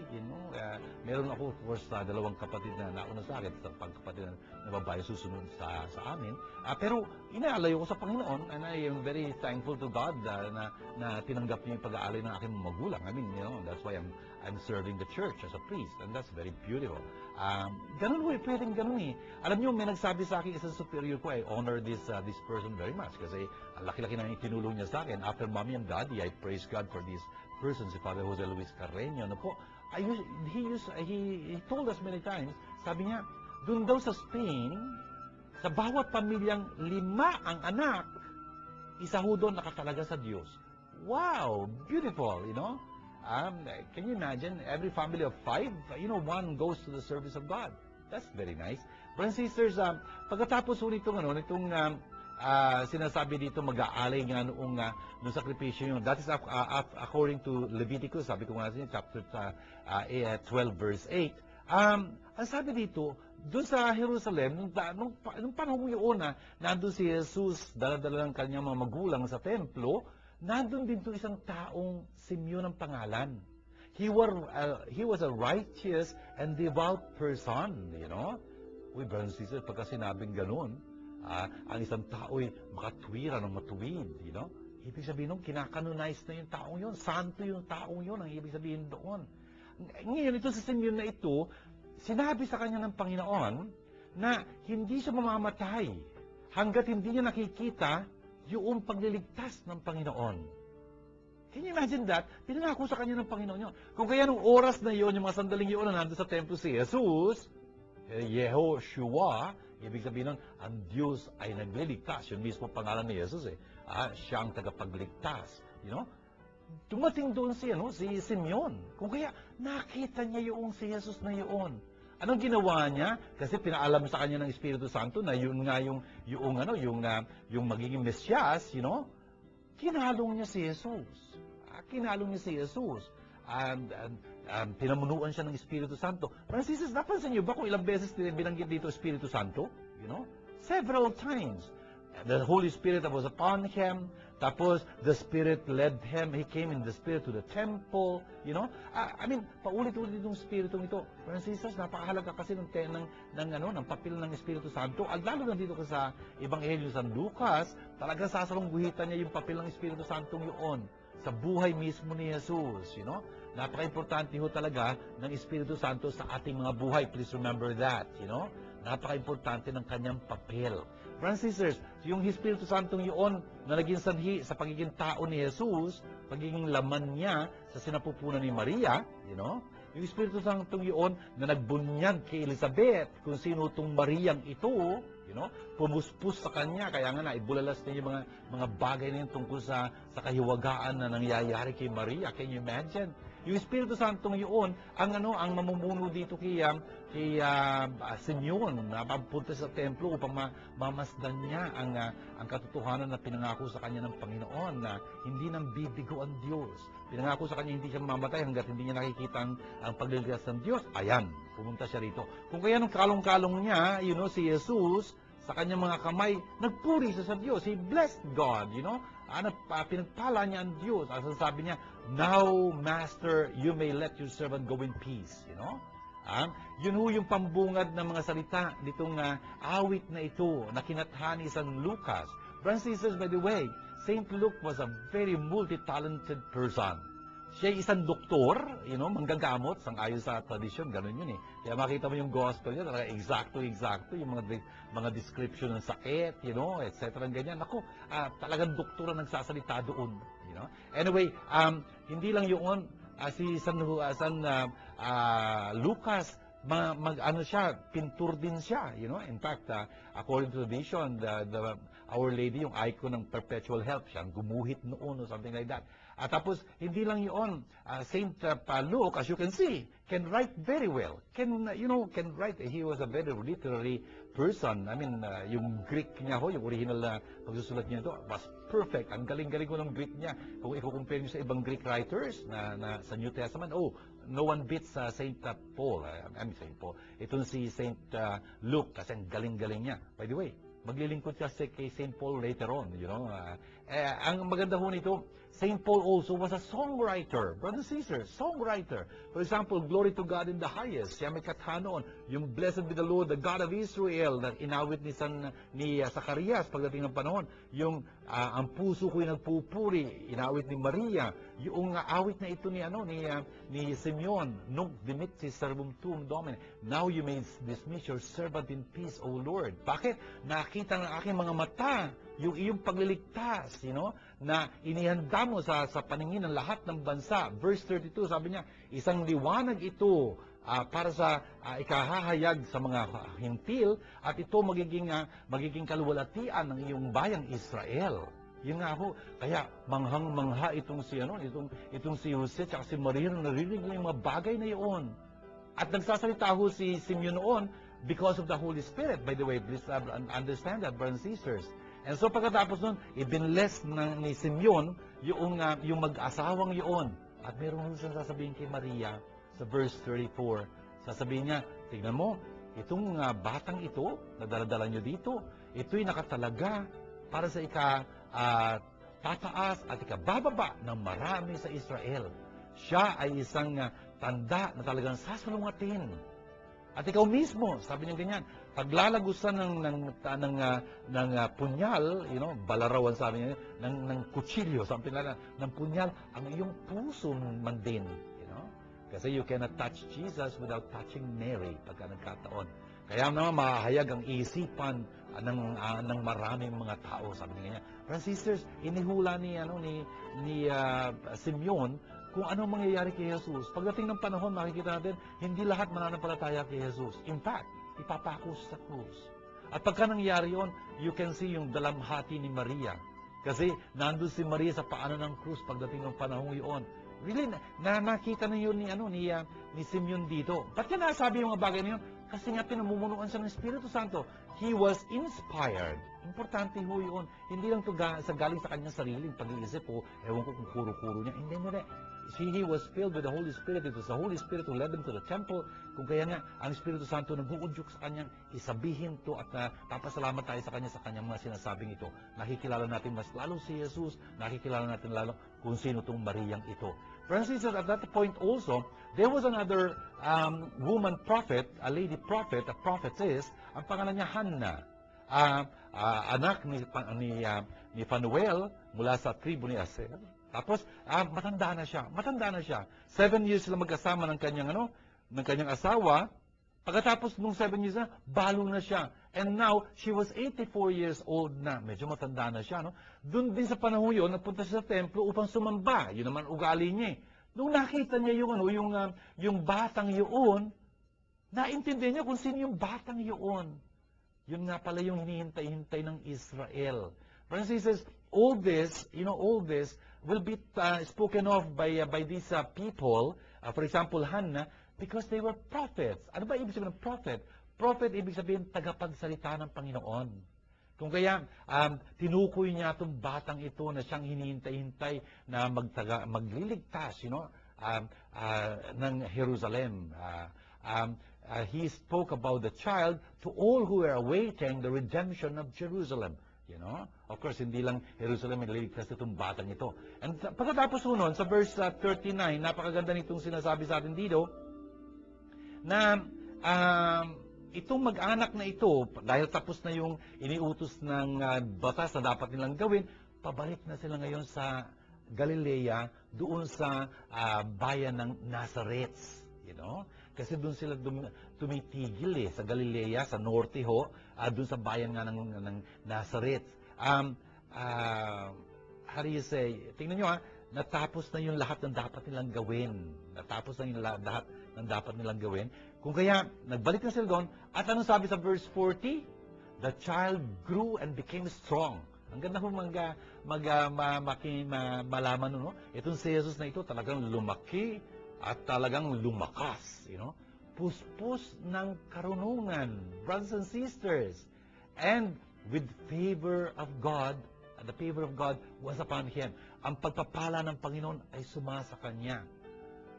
meron ako, of course, 2 kapatid na nauna sa akin, isang pagkapatid na babae susunod sa amin. Pero inaalay ko sa Panginoon, and I am very thankful to God na tinanggap niya yung pag-aalay ng aking magulang. I mean, that's why I'm serving the church as a priest, and that's very beautiful. Ganun ho, pwedeng ganun eh. Alam niyo, may nagsabi sa akin, isang superior ko, I honor this person very much kasi ang laki-laki na itinulong niya sa akin. After mommy and daddy, I praise God for this person, si Father Jose Luis Carreño. He told us many times, sabi niya, doon daw sa Spain, sa bawat pamilyang 5 ang anak, isa ho doon nakatalaga sa Diyos. Wow! Beautiful, can you imagine? Every family of 5, 1 goes to the service of God. That's very nice. Brothers and sisters, pagkatapos ho nitong sinasabi dito, mag-aalay nga noong sakripisyo yun. That is according to Leviticus, sabi ko nga sa inyo, chapter 12, verse 8. Ang sabi dito, doon sa Jerusalem, nung panahon yun nandun si Jesus, dala-dala ng kanyang mga magulang sa templo, nandun din to isang taong Simeon ang pangalan. He was a righteous and devout person, Uy, brothers and sisters, pagka sinabing ganun, ang isang tao'y makatwira ng matuwid, Ibig sabihin nung kinakanonize na yung taong yun. Santo yung taong yun, ang ibig sabihin doon. Ngayon, ito sa Simeon na ito, sinabi sa kanya ng Panginoon na hindi siya mamamatay hanggat hindi niya nakikita yung pagliligtas ng Panginoon. Can you imagine that? Pinangako sa kanya ng Panginoon yun. Kung kaya nung oras na yun, yung mga sandaling yun na nandun sa templo si Jesus, Yehoshua, ibig sabihin nun, ang Diyos ay nagliligtas. Yun mismo pangalan ni Jesus eh. Siya ang tagapagligtas. You know? Dumating doon si Simeon. Kung kaya, nakita niya yung si Jesus na yun. Anong ginawa niya? Kasi pinaalam sa kanya ng Espiritu Santo na yun nga yung magiging Mesyas, you know? Kinalong niya si Jesus. Kinalong niya si Jesus. And pinamunuan siya ng Espiritu Santo. Francis, napansin niyo ba kung ilang beses binanggit dito Espiritu Santo? You know? Several times. The Holy Spirit was upon him. Tapos, the Spirit led him. He came in the Spirit to the temple. You know? Paulit-ulit itong Spiritong ito. Francis, napakahalaga kasi ng papel ng Espiritu Santo. At lalo na dito sa Ebanghelyo San Lucas, talaga sasalungguhitan niya yung papel ng Espiritu Santong yun sa buhay mismo ni Jesus. You know? Napaka-importante ho talaga ng Espiritu Santo sa ating mga buhay. Please remember that. You know? Napaka-importante ng kanyang papel. Francis, yung Espiritu Santong yun na naging sanhi sa pagiging tao ni Jesus, pagiging laman niya sa sinapupunan ni Maria, you know? Yung Espiritu Santong yun na nagbunyag kay Elizabeth kung sino itong Mariang ito, you know? Pumuspus sa kanya, kaya nga naibulalas niya yung mga bagay na yun tungkol sa kahiwagaan na nangyayari kay Maria. Can you imagine? Yung Espiritu Santong yun, ang mamumuno dito kay Simeon na papunta sa templo upang mamasdan niya ang katotohanan na pinangako sa kanya ng Panginoon na hindi nang bibigo ang Diyos. Pinangako sa kanya hindi siya mamamatay hanggat hindi niya nakikita ang pagliligtas ng Diyos. Ayan, pumunta siya rito. Kung kaya nung kalong-kalong niya, you know, si Jesus, sa kanyang mga kamay, nagpuri siya sa Diyos. He blessed God, you know. Pinagpala niya ang Diyos. Sabi niya, "Now, Master, you may let your servant go in peace." You know? Yun ho yung pambungad ng mga salita nitong awit na ito na kinathani sa Lucas. Brothers and sisters, by the way, Saint Luke was a very multi-talented person. Siya ay isang doktor, you know, manggagamot, sang-ayon sa tradisyon, ganun yun eh. Kaya makita mo yung gospel niya, talaga eksakto, yung mga description ng sakit, you know, etc. ganyan. Ako, talagang doktor ang nagsasalita doon, you know. Anyway, hindi lang yun, si San Lucas, siya, pintur din siya, you know. In fact, according to tradition, Our Lady, yung icon ng perpetual help, siya ang gumuhit noon or something like that. Tapos, hindi lang yun, Saint Luke, as you can see, can write very well. Can write. He was a very literary person. Yung Greek niya yung original na pagsusulat niya ito, was perfect. Ang galing-galing ko ng Greek niya. Kung i-compare niyo sa ibang Greek writers na sa New Testament, no one beats Saint Paul. Saint Paul. Itong si Saint Luke, kasi ang galing-galing niya. By the way, maglilingkod kasi kay Saint Paul later on, you know. Ang maganda ho nito, Saint Paul also was a songwriter. Brothers and sisters, songwriter. For example, Glory to God in the highest. Siya may katha noon. Yung Blessed be the Lord, the God of Israel, na inawit ni Zacarias pagdating ng panahon. Yung ang puso ko'y nagpupuri, inawit ni Maria. Yung awit na ito ni Simeon, Nunc dimittis servum tuum Domine. Now you may dismiss your servant in peace, O Lord. Bakit? Nakita ng aking mga mata yung iyong pagliligtas, you know, na inihanda mo sa paningin ng lahat ng bansa. Verse 32, sabi niya, isang liwanag ito para sa ikahahayag sa mga hintil at ito magiging kaluwalhatian ng iyong bayang Israel. Yun nga ho, kaya manghang-mangha itong si Jose at si Maria na narinig niya yung mga bagay na iyon. At nagsasalita ho si Simeon noon because of the Holy Spirit. By the way, please understand that, brothers and sisters. And so pagkatapos nun, ibinless ni Simeon yung mag-asawang yun. At meron siyang sasabihin kay Maria sa verse 34. Sasabihin niya, tignan mo, itong batang ito, na daladala nyo dito, ito'y nakatalaga para sa tataas at ikabababa ng marami sa Israel. Siya ay isang tanda na talagang sasalungatin. At ikaw mismo, sabi niya ganyan, paglalagusan ng punyal, you know, balarawan sabi niya, ng kutsilyo, something like that, ng punyal, ang iyong puso man din, you know. Kasi you cannot touch Jesus without touching Mary, pagka nagkataon. Kaya naman mahahayag ang isipan ng maraming mga tao, sabi niya. Brothers and sisters, inihula ni Simeon kung ano mangyayari kay Jesus. Pagdating ng panahon, makikita natin, hindi lahat mananampalataya kay Jesus. In fact, ipapako sa krus. At pagka nangyari yon, you can see yung dalamhati ni Maria. Kasi nandun si Maria sa paanan ng krus pagdating ng panahon yun. Really, nakita na yun ni Simeon dito. Ba't niya nasabi yung mga bagay na yun? Kasi nga pinamumunuan siya ng Espiritu Santo. He was inspired. Importante ho yun. Hindi lang ito galing sa kanyang sariling pag-iisip o ewan ko kung kuro-kuro niya. Hindi. He was filled with the Holy Spirit. It was the Holy Spirit who led him to the temple. Kung kaya nga, ang Espiritu Santo nag-uudyok sa kanyang isabihin to at papasalamat tayo sa kanyang mga sinasabing ito. Nakikilala natin mas lalo si Jesus. Nakikilala natin lalo kung sino itong Mariang ito. Francis, at that point also, there was another woman prophet, a lady prophet, a prophetess, ang pangalan niya Hannah. Anak ni Phanuel mula sa tribu ni Aser. Tapos, matanda na siya. 7 years sila magkasama ng kanyang asawa. Pagkatapos nung 7 years na, balo na siya. And now, she was 84 years old na. Medyo matanda na siya, no? Doon din sa panahon yun, nagpunta siya sa templo upang sumamba. Yun naman ugali niya. Nung nakita niya yung batang yun, naintindihan niya kung sino yung batang yun. Yun nga pala yung hinihintay-hintay ng Israel. Francis says, all this will be spoken of by these people, for example, Hannah, because they were prophets. Ano ba ibig sabihin ng prophet? Prophet, ibig sabihin, tagapagsalita ng Panginoon. Kung kaya, tinukoy niya itong batang ito na siyang hinihintay-hintay na magliligtas, ng Jerusalem. He spoke about the child to all who are awaiting the redemption of Jerusalem. Of course, hindi lang Jerusalem ang liligtas itong batang ito. And pagkatapos nun, sa verse 39, napakaganda nitong sinasabi sa atin dito, na itong mag-anak na ito, dahil tapos na yung iniutos ng batas na dapat nilang gawin, pabalik na sila ngayon sa Galilea, doon sa bayan ng Nazareth. Kasi doon sila tumitigil sa Galilea, sa norte ho, doon sa bayan nga ng Nazareth. How do you say? Tingnan nyo natapos na yung lahat ng dapat nilang gawin. Kung kaya, nagbalik na sila doon, at anong sabi sa verse 40? The child grew and became strong. Ang ganda kong malaman no? Itong si Jesus na ito talagang lumaki at talagang lumakas. Puspos ng karunungan, brothers and sisters. And with favor of God, the favor of God was upon him. Ang pagpapala ng Panginoon ay sumasa kanya.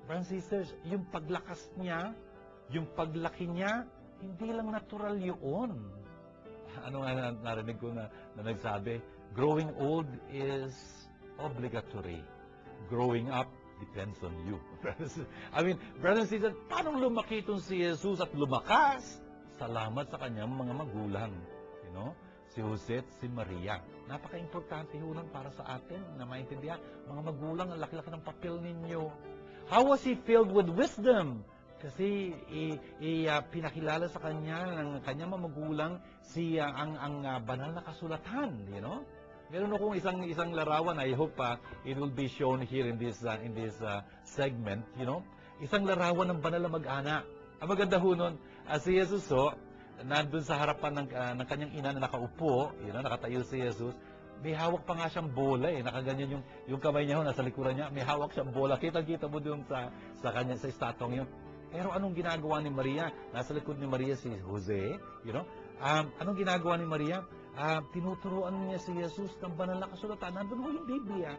Brothers and sisters, yung paglakas niya, yung paglaki niya, hindi lang natural yun. Ano nga narinig ko na nagsabi? Growing old is obligatory. Growing up depends on you. Brothers and sisters, paano lumaki itong si Jesus at lumakas? Salamat sa kanyang mga magulang. Si Jose at si Maria. Napaka-importante yun para sa atin na maintindihan. Mga magulang, ang laki-laki ng papel ninyo. How was he filled with wisdom? Kasi pinakilala sa kanya ng kanyang mga magulang ang banal na kasulatan. Meron akong isang larawan. I hope it will be shown here in this segment. Isang larawan ng banal na mag-anak. Ang maganda ho nun, si Jesus nandun sa harapan ng kanyang ina na nakaupo, nakatayo si Jesus, may hawak pa nga siyang bola nakaganyan yung kamay niya nasa likuran niya, may hawak siyang bola. Kita mo doon sa kanya, sa estatong yun. Pero anong ginagawa ni Maria? Nasa likod ni Maria si Jose, anong ginagawa ni Maria? Tinuturuan niya si Jesus ng banal na kasulatan. Nandun ho yung Biblia.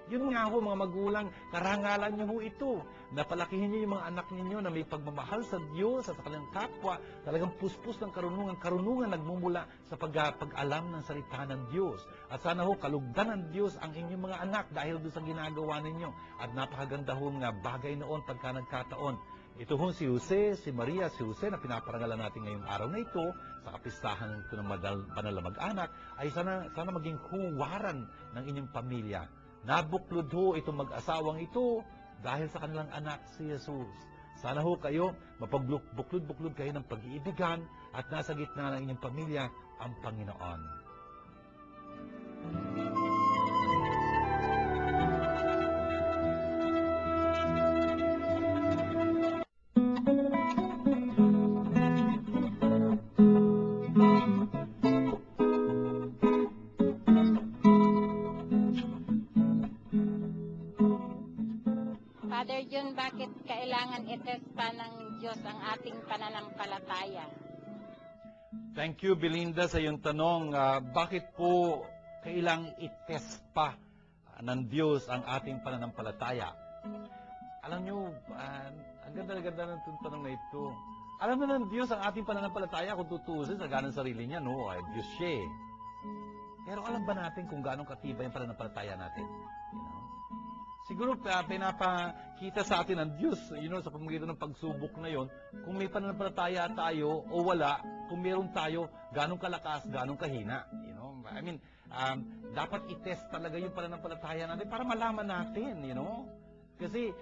Yun nga ho, mga magulang, karangalan niyo ho ito. Napalakihin niyo yung mga anak ninyo na may pagmamahal sa Diyos at sa kanilang kapwa. Talagang puspos ng karunungan. Karunungan nagmumula sa pag-alam ng salita ng Diyos. At sana ho, kalugdan ng Diyos ang inyong mga anak dahil doon sa ginagawa ninyo. At napakaganda ho nga bagay noon pagka nagkataon. Ito ho si Jose, si Maria, si Jose na pinaparangalan natin ngayong araw na ito sa kapistahan ito ng banal na mag-anak ay sana maging huwaran ng inyong pamilya. Nabuklod ho itong mag-asawang ito dahil sa kanilang anak si Jesus. Sana ho kayo, mapagbuklod-buklod kayo ng pag-iibigan at nasa gitna ng inyong pamilya ang Panginoon. Father John, bakit kailangan itest pa ng Diyos ang ating pananampalataya? Thank you, Belinda, sa iyong tanong. Bakit po kailangang i-test pa ng Diyos ang ating pananampalataya? Alam nyo, ang ganda-ganda ng tanong na ito. Alam na ng Diyos ang ating pananampalataya kung tutusin sa ganang sarili niya, no? Ay, Diyos siya eh. Pero alam ba natin kung gaano katibay ang pananampalataya natin? You know? Siguro pinapakita sa atin ng Diyos, sa pamamagitan ng pagsubok na yon, kung may pananampalataya tayo o wala, kung meron tayo, ganong kalakas, ganong kahina. I mean, dapat i-test talaga yung pananampalataya natin para malaman natin, Kasi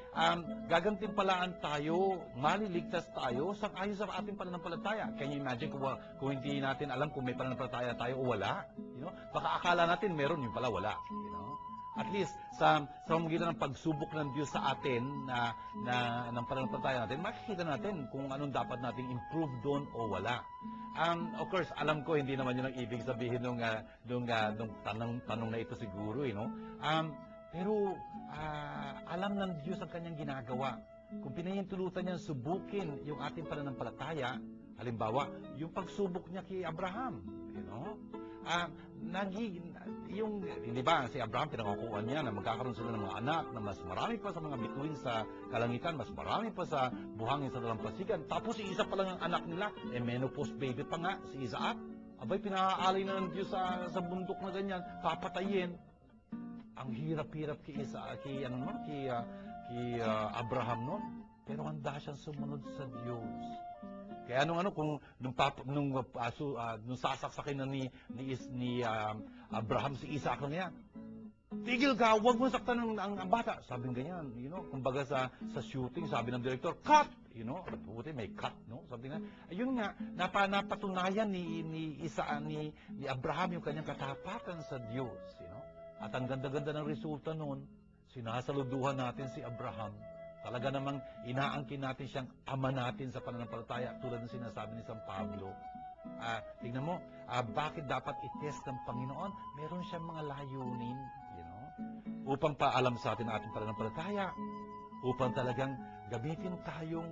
gagantimpalaan tayo, maliligtas tayo ayon sa ating pananampalataya. Can you imagine kung hindi natin alam kung may pananampalataya tayo o wala? Baka akala natin meron, yung pala wala. At least sa pamamagitan ng pagsubok ng Diyos sa atin ng pananampalataya natin, makikita natin kung anong dapat nating improve doon o wala. Of course, alam ko hindi naman yun ang ibig sabihin nung tanong na ito siguro, pero alam ng Diyos ang kanyang ginagawa. Kung pinahintulutan niya subukin yung ating pananampalataya, halimbawa, yung pagsubok niya kay Abraham, hindi ba, si Abraham pinangakuan niya na magkakaroon sila ng mga anak na mas marami pa sa mga bituin sa kalangitan, mas marami pa sa buhangin sa dalampasigan. Tapos si isa pa lang ang anak nila, menopause baby pa nga, si Isaac. Abay, pinaalay na ng Diyos sa bundok na ganyan, papatayin. Ang hirap-hirap kay Abraham noon. Pero handa siyang sumunod sa Diyos. Kaya nung sasaksakin na ni Abraham si Isaac na yan, tigil ka, huwag mo saktan ang bata. Sabi ganyan, kumbaga sa shooting, sabi ng director, cut! Buti may cut, no? Sabi nga, ayun nga, napatunayan ni Abraham yung kanyang katapatan sa Diyos, At ang ganda-ganda ng resulta noon, sinasaluduhan natin si Abraham. Talaga namang inaangkin natin siyang ama natin sa pananampalataya tulad ng sinasabi ni San Pablo. Tingnan mo, bakit dapat i-test ng Panginoon? Meron siyang mga layunin, upang paalam sa atin ating pananampalataya, upang talagang gamitin tayong,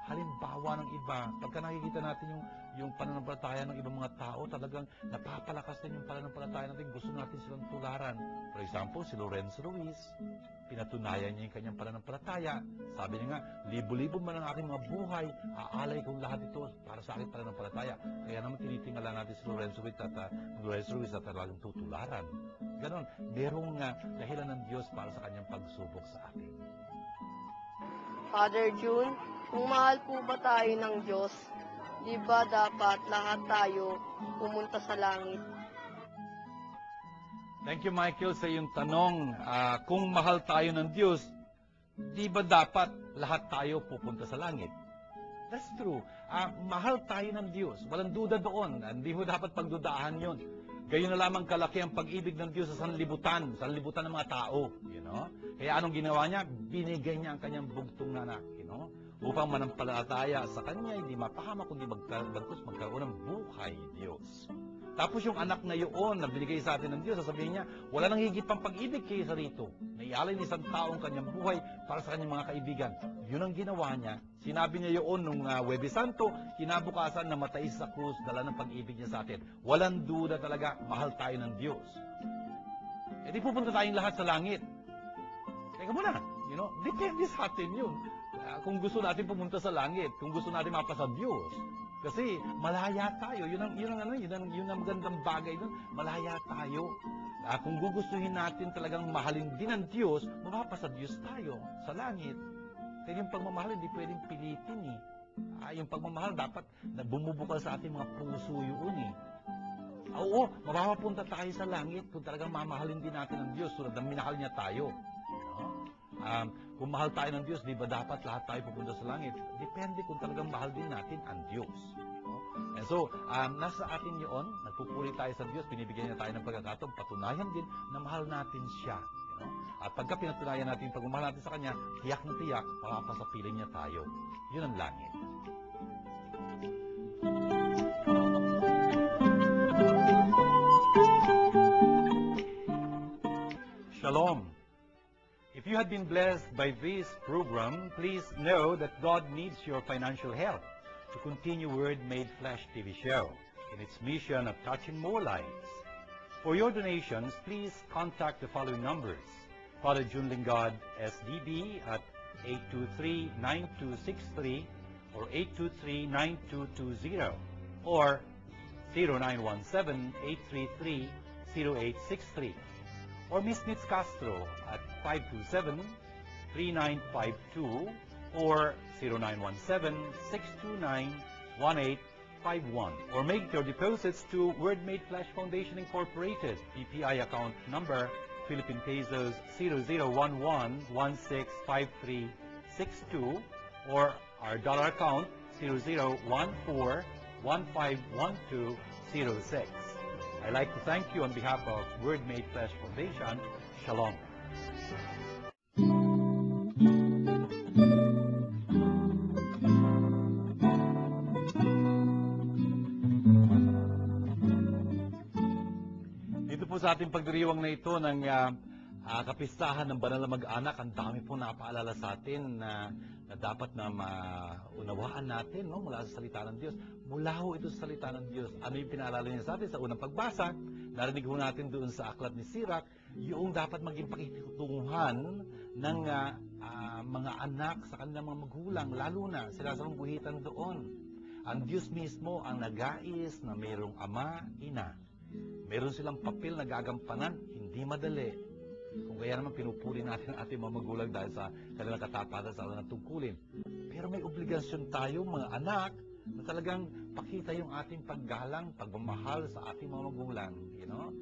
halimbawa ng iba. Pagka nakikita natin yung pananampalataya ng ibang mga tao, talagang napapalakas din yung pananampalataya natin. Gusto natin silang tularan. For example, si Lorenzo Ruiz, pinatunayan niya yung kanyang pananampalataya. Sabi niya nga, libo-libo man ang aking mga buhay, aalay kong lahat ito para sa aking pananampalataya. Kaya naman tinitingala natin si Lorenzo Ruiz at talagang tutularan. Ganon, merong dahilan ng Diyos para sa kanyang pagsubok sa atin. Father June, kung mahal po ba tayo ng Diyos, di ba dapat lahat tayo pumunta sa langit? Thank you, Michael, sa iyong tanong. Kung mahal tayo ng Diyos, di ba dapat lahat tayo pupunta sa langit? That's true. Mahal tayo ng Diyos. Walang duda doon. Hindi mo dapat pagdudahan yun. Gayon na lamang kalaki ang pag-ibig ng Diyos sa sanlibutan ng mga tao. Kaya anong ginawa niya? Binigay niya ang kanyang bugtong na anak. Upang manampalataya sa kanya, hindi mapahama, kundi magkaroon ng buhay, Diyos. Tapos yung anak na yun na binigay sa atin ng Diyos, sasabihin niya, wala nang higit pang pag-ibig kaysa rito. Naialay ni isang taong kanyang buhay para sa kanyang mga kaibigan. Yun ang ginawa niya. Sinabi niya yun nung Huwebes Santo, kinabukasan na matay sa krus, dala ng pag-ibig niya sa atin. Walang duda talaga, mahal tayo ng Diyos. E di pupunta tayong lahat sa langit. Teka muna, depende sa atin yun. Kung gusto natin pumunta sa langit, kung gusto natin mapasa Diyos. Kasi malaya tayo. Yun ang magandang bagay doon. Malaya tayo. Kung gugustuhin natin talagang mahalin din ang Diyos, mapapasa Diyos tayo sa langit. Kaya yung pagmamahal, hindi pwedeng pilitin eh. Yung pagmamahal dapat bumubukal sa ating mga puso yun eh. Oo, mapapapunta tayo sa langit kung talagang mamahalin din natin ang Diyos tulad ng minahal niya tayo. Kung mahal tayo ng Diyos, di ba dapat lahat tayo pupunta sa langit? Depende kung talagang mahal din natin ang Diyos. And so, nasa atin yun, nagpupuri tayo sa Diyos, binibigyan niya tayo ng pagkakataon, patunayan din na mahal natin siya. At pagka pinatunayan natin yung pagmamahal natin sa Kanya, tiyak na tiyak, mapapasapiling niya tayo. Yun ang langit. Shalom. If you have been blessed by this program, please know that God needs your financial help to continue Word Made Flesh TV show in its mission of touching more lives. For your donations, please contact the following numbers. Father June Lingard, SDB at 823-9263 or 823-9220 or 0917-833-0863 or Miss Nitz Castro at 527-3952 or 0917-629-1851 or make your deposits to Word Made Flesh Foundation Incorporated, PPI account number Philippine Pesos 0011165362 or our dollar account 0014151206. I'd like to thank you on behalf of Word Made Flesh Foundation. Shalom. Dito po sa ating pagdiriwang na ito ng kapistahan ng banal na mag-anak, ang dami po napaalala sa atin na dapat na maunawaan natin mula sa salita ng Diyos. Mula ho ito sa salita ng Diyos. Ano yung pinaalala niya sa atin sa unang pagbasa? Narinig ho natin doon sa aklat ni Sirach, yung dapat maging pakikitunguhan ng mga anak sa kanilang mga magulang, lalo na sinasalungguhitan doon. Ang Diyos mismo ang nagais na mayroong ama, ina. Meron silang papel na gagampanan, hindi madali. Kung kaya naman pinupuri natin ang ating mga magulang dahil sa kanilang katapatan sa kanilang tungkulin. Pero may obligasyon tayo, mga anak, na talagang pakita yung ating paggalang, pagmamahal sa ating mga magulang. You know?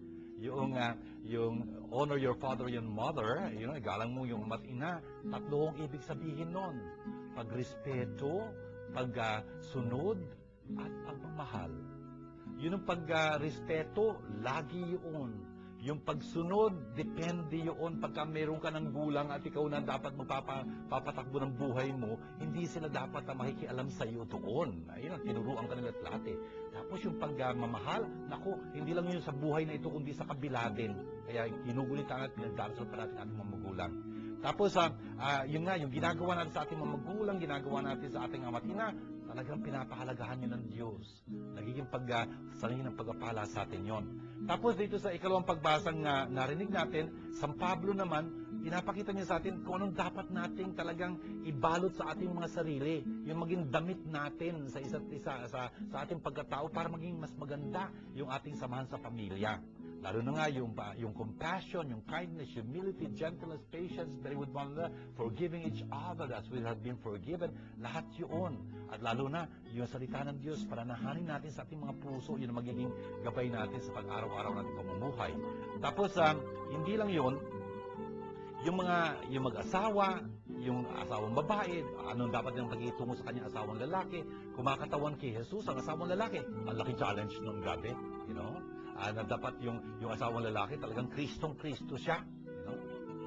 Yung honor your father and mother, galang mo yung ama't ina, tatlo ang ibig sabihin nun. Pagrespeto, pagsunod, at pagmamahal. Yun ang pagrespeto, lagi yun. Yung pagsunod, depende yun. Pagka meron ka ng gulang at ikaw na dapat magpapatakbo ng buhay mo, hindi sila dapat na makikialam sa iyo doon. Ayun, tinuruan ka nila at lahat eh. Tapos yung pagmamahal, naku, hindi lang yun sa buhay na ito, kundi sa kabila din. Kaya kinugulitan at pinagdarasal pa natin ating mga magulang. Tapos, yun nga, yung ginagawa natin sa ating mga magulang, ginagawa natin sa ating ama't ina, talagang pinapahalagahan yun ng Diyos. Nagiging sanhin ng pagpapala sa atin yon. Tapos dito sa ikalawang pagbasang narinig natin, San Pablo naman, pinapakita niya sa atin kung anong dapat nating talagang ibalot sa ating mga sarili. Yung maging damit natin sa isa't isa, sa ating pagkatao para maging mas maganda yung ating samahan sa pamilya. Lalo na nga yung compassion, yung kindness, humility, gentleness, patience, bearing with one another, forgiving each other as we have been forgiven. Lahat yun. At lalo na yung salita ng Diyos, pananahanin natin sa ating mga puso, yun ang magiging gabay natin sa pag-araw-araw natin pamumuhay. Tapos, hindi lang yun, yung mag-asawa, yung asawang babae, anong dapat nilang pagitungo sa kanyang asawang lalaki, kumakatawan kay Jesus, ang asawang lalaki, ang laking challenge nung gabi, na dapat yung asawang lalaki talagang Kristong-Kristo siya.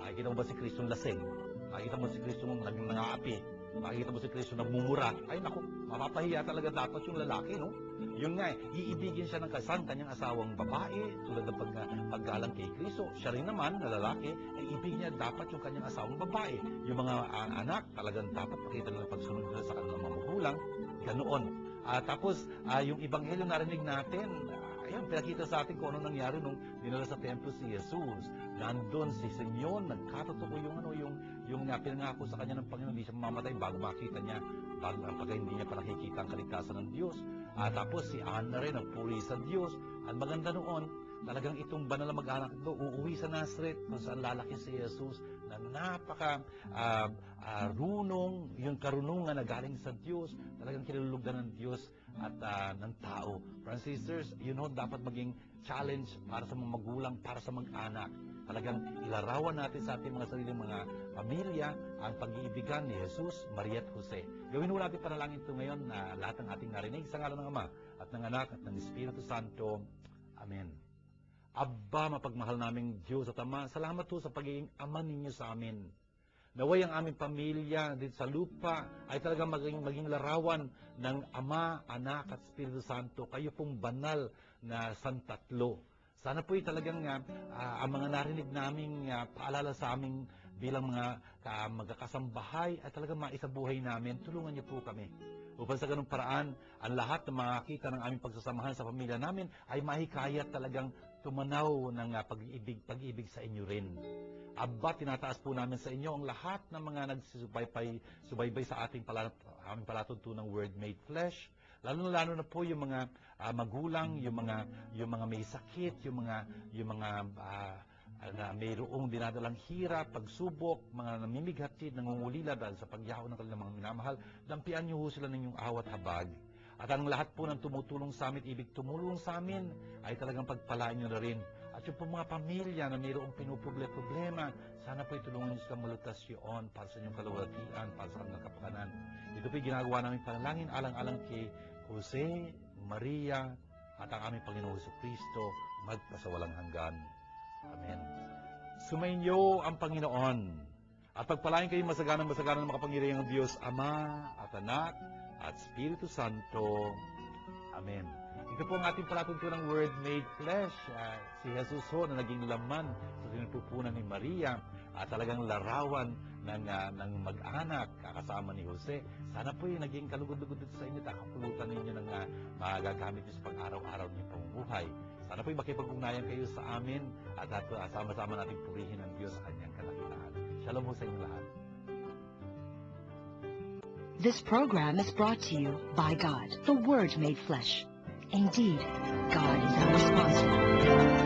Makikita mo ba si Kristong lasing? Makikita mo si Kristong nangaapi? Makikita mo si Kristo nagmumura? Ay naku, mapapahiya talaga dapat yung lalaki, no? Yun nga, iibigin siya ng kanyang asawang babae, tulad ng paggalang kay Kristo. Siya rin naman, na lalaki, ay ibigin niya dapat yung kanyang asawang babae. Yung mga anak, talagang dapat pakita nila pagsunod nila sa kanilang mga magulang. Ganoon. Tapos, yung ebanghelyo narinig natin, ayan, pinakita sa atin kung ano nangyari nung dinala sa templo si Jesus. Nandun si Simeon, nagkatotoo yung pinangako sa kanya ng Panginoon, hindi siya mamamatay bago makita niya, pagka hindi niya pa nakikita ang kaligtasan ng Diyos. Tapos si Anna rin, nagpuri sa Diyos. At maganda noon, talagang itong banal na mag-anak ito, uuwi sa Nazareth, kung saan lalaki si Jesus, na runong, yung karunungan na galing sa Diyos, talagang kinalulugdan ng Diyos at ng tao. Brothers and sisters, dapat maging challenge para sa mga magulang, para sa mag-anak. Talagang ilarawan natin sa ating mga sariling mga pamilya ang pag-iibigan ni Jesus, Maria at Jose. Gawin mo natin panalangin ito ngayon na lahat ng ating narinig sa ngalan ng Ama at ng Anak at ng Espiritu Santo. Amen. Abba, mapagmahal naming Diyos at Ama, salamat po sa pagiging Ama ninyo sa amin. Naway ang aming pamilya dito sa lupa ay talagang maging larawan ng Ama, Anak at Espiritu Santo. Kayo pong banal na santatlo. Sana po'y talagang ang mga narinig naming paalala sa aming bilang mga magkakasambahay at talagang maisabuhay namin, tulungan niyo po kami. Upang sa ganung paraan, ang lahat ng makakita ng aming pagsasamahan sa pamilya namin ay mahikayat talagang tumanaw ng pag-ibig sa inyo rin. Aba, tinataas po namin sa inyo ang lahat ng mga subaybay sa aming palatuntunang Word Made Flesh, lalo na po yung mga magulang, yung mga may sakit, yung mga na mayroong dinadalang hirap, pagsubok, mga namimighatid, nangungulila dahil sa pagyaw ng kanilang mga minamahal, dampian niyo ho sila ng inyong awat habag. At ang lahat po ng tumutulong sa amin, ibig tumulong sa amin, ay talagang pagpalain niyo na rin. At yung po mga pamilya na mayroong problema, sana po itulungan niyo silang malutas yun para sa inyong kalawatian, para sa kanilang kapakanan. Ito po ginagawa namin panalangin alang-alang kay Jose, Maria, at ang aming Panginoong Jesucristo, magpasawalang hanggan. Amen. Sumainyo ang Panginoon at pagpalain kayo masaganang ng makapangyarihang Diyos, Ama at Anak at Espiritu Santo. Amen. Ito po ang ating palatuntunang Word Made Flesh. Si Jesus ho na naging laman sa sinupupunan ni Maria at talagang larawan ng mag-anak kasama ni Jose. Sana po yung naging kalugod-lugod sa inyo, takapulutan ninyo ng magagamit nyo sa pang-araw-araw niyo pamumuhay. Sana po makipag-ugnayan kayo sa amin at sama-sama natin purihin ang Diyos sa kanyang kadakilaan. Shalom ho sa inyo lahat. This program is brought to you by God, the Word made flesh. Indeed, God is our sponsor.